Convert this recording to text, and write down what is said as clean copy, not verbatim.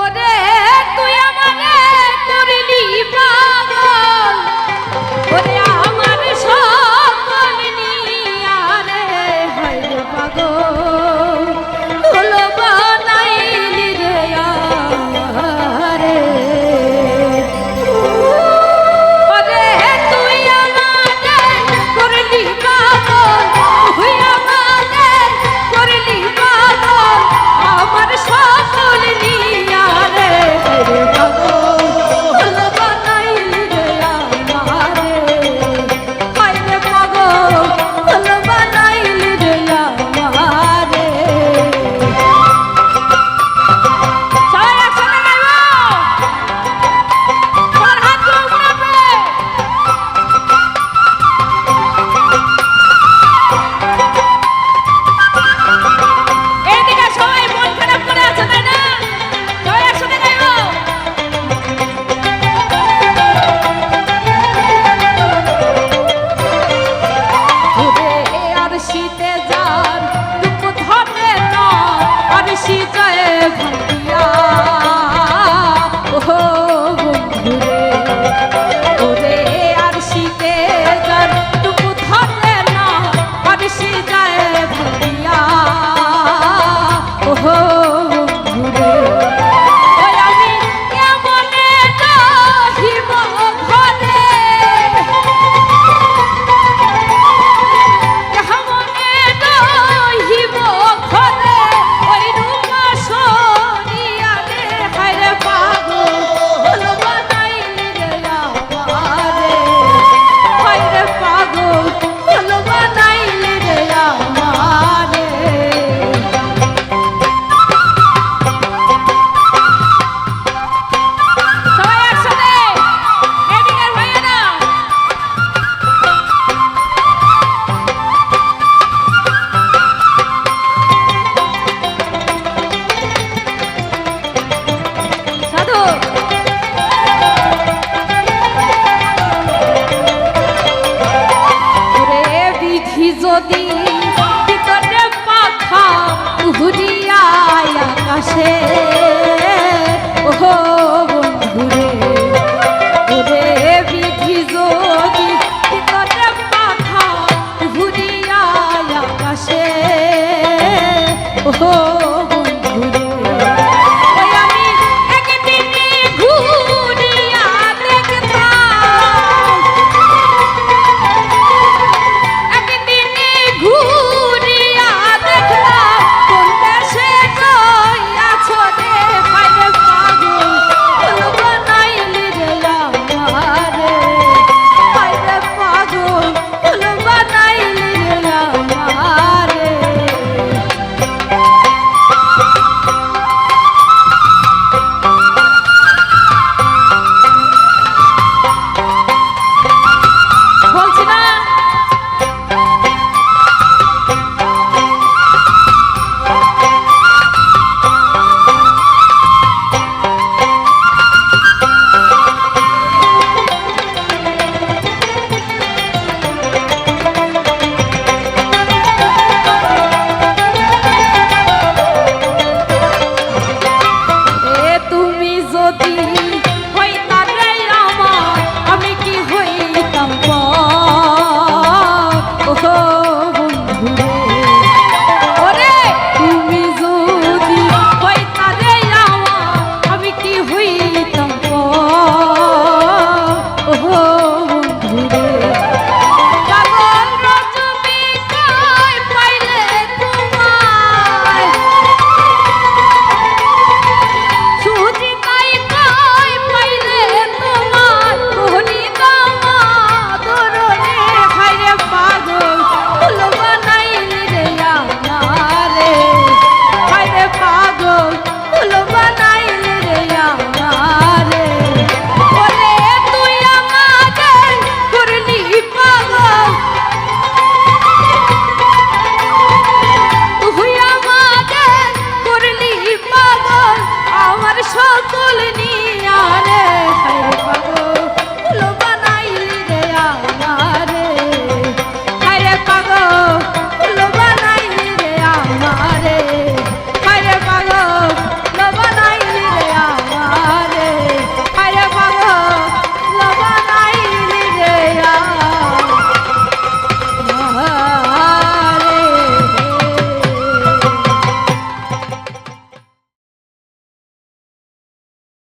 ওরে তুই আমারে করলি পাগল, ওরে আমার সকল নিয়া রে হইল পাগল, হলো বানাইলি রে আরে। ওরে তুই আমারে করলি পাগল, তুই আমারে করলি পাগল, আমার সকল নিয়া রে হইল পাগল, হলো বানাইলি রে আমারে। হইলে পাগল, হলো বানাইলি রে আমারে। সবাই একসাথে গাইবো, তোর হাত উপরে। এদিকে সবাই মন খারাপ করে আছে তাই না? সবাই একসাথে গাইবো। ওরে আর শীতে যার দুঃখ ধরে না, আর শীতে ভাঙ্গিয়া ওহো বন্ধুরে। ওরে আর শীতে যার দুঃখ ধরে না, আর শীতে ভাঙ্গিয়া ওহো বন্ধুরে। ওই আমি কেমনে রহিব ঘরে, কেমনে রহিব ঘরে, ওই রুমা সরিয়া রে হায়রে পাগল, হলো বানাইলি রে আমারে। হায়রে পাগল, হলো বানাইলি রে আমারে। সবাই একসাথে এদিকের ভাইয়েরা। সাধু ওরে বিধি যদি ভিতরে পাখা উড়িয়ায় আকাশে ওহো বন্ধুরে। ওরে বিধি যদি ভিতরে পাখা উড়িয়ায় আকাশে ওহো